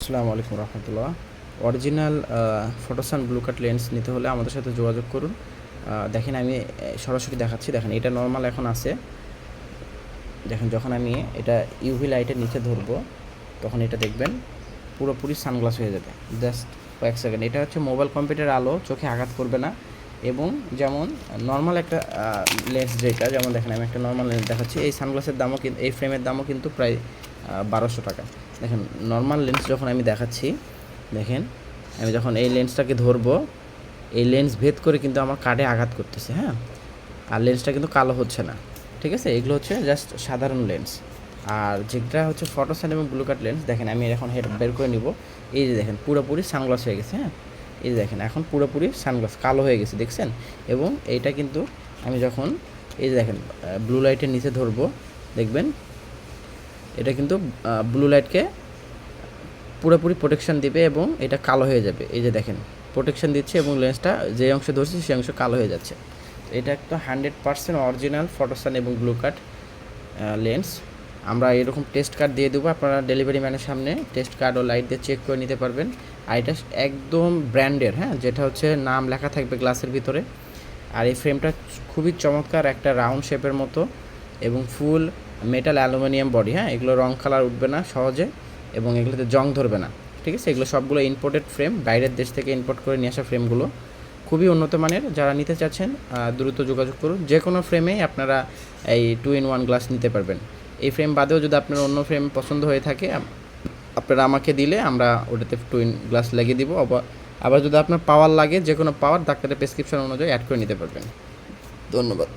আসসালামু আলাইকুম রহমতুল্লাহ। Original ফটোসান blue কাট lens নিতে হলে আমাদের সাথে যোগাযোগ করুন। দেখেন আমি সরাসরি দেখাচ্ছি। দেখেন এটা নর্মাল এখন আছে। দেখেন যখন আমি এটা ইউভি লাইটের নিচে ধরবো তখন এটা দেখবেন পুরোপুরি সানগ্লাস হয়ে যাবে। জাস্ট কয়েক সেকেন্ড। এটা হচ্ছে মোবাইল কম্পিউটারের আলো, চোখে আঘাত করবে না। এবং যেমন নর্মাল একটা লেন্স যেটা, যেমন দেখেন আমি একটা নর্মাল লেন্স দেখাচ্ছি। এই সানগ্লাসের দামও কিন্তু, এই ফ্রেমের দামও কিন্তু প্রায় 1200 টাকা। দেখেন নর্মাল লেন্স যখন আমি দেখাচ্ছি, দেখেন আমি যখন এই লেন্সটাকে ধরবো, এই লেন্স ভেদ করে কিন্তু আমার কার্ডে আঘাত করতেছে। হ্যাঁ, আর লেন্সটা কিন্তু কালো হচ্ছে না। ঠিক আছে, এগুলো হচ্ছে জাস্ট সাধারণ লেন্স। আর যেটা হচ্ছে ফটোসান এবং ব্লু কাট লেন্স, দেখেন আমি এখন হেড বের করে নিব। এই যে দেখেন পুরোপুরি সানগ্লাস হয়ে গেছে। হ্যাঁ, এই যে দেখেন এখন পুরোপুরি সানগ্লাস কালো হয়ে গেছে, দেখছেন? এবং এইটা কিন্তু আমি যখন এই যে দেখেন ব্লু লাইটের নিচে ধরবো, দেখবেন এটা কিন্তু ব্লু লাইটকে পুরোপুরি প্রোটেকশন দিবে এবং এটা কালো হয়ে যাবে। এই যে দেখেন প্রোটেকশন দিচ্ছে এবং লেন্সটা যে অংশে ধরছে সেই অংশ কালো হয়ে যাচ্ছে। এটা একটা 100% অরিজিনাল ফটোসান এবং ব্লু কাট লেন্স। আমরা এরকম টেস্ট কার্ড দিয়ে দেবো, আপনারা ডেলিভারি ম্যানের সামনে টেস্ট কার্ড ও লাইট দিয়ে চেক করে নিতে পারবেন। আর এটা একদম ব্র্যান্ডের, হ্যাঁ, যেটা হচ্ছে নাম লেখা থাকবে গ্লাসের ভিতরে। আর এই ফ্রেমটা খুবই চমৎকার, একটা রাউন্ড শেপের মতো এবং ফুল মেটাল অ্যালুমিনিয়াম বডি। হ্যাঁ, এগুলো রং কালার উঠবে না সহজে এবং এগুলোতে জং ধরবে না। ঠিক আছে, এগুলো সবগুলো ইম্পোর্টেড ফ্রেম, বাইরের দেশ থেকে ইম্পোর্ট করে নিয়ে আসা ফ্রেমগুলো খুবই উন্নত মানের। যারা নিতে চাচ্ছেন দ্রুত যোগাযোগ করুন। যে কোনো ফ্রেমেই আপনারা এই 2-in-1 গ্লাস নিতে পারবেন। এই ফ্রেম বাদেও যদি আপনার অন্য ফ্রেম পছন্দ হয়ে থাকে, আপনারা আমাকে দিলে আমরা ওটাতে 2-in গ্লাস লাগিয়ে দিব। আবার যদি আপনার পাওয়ার লাগে, যে কোনো পাওয়ার ডাক্তারের প্রেসক্রিপশন অনুযায়ী অ্যাড করে নিতে পারবেন। ধন্যবাদ।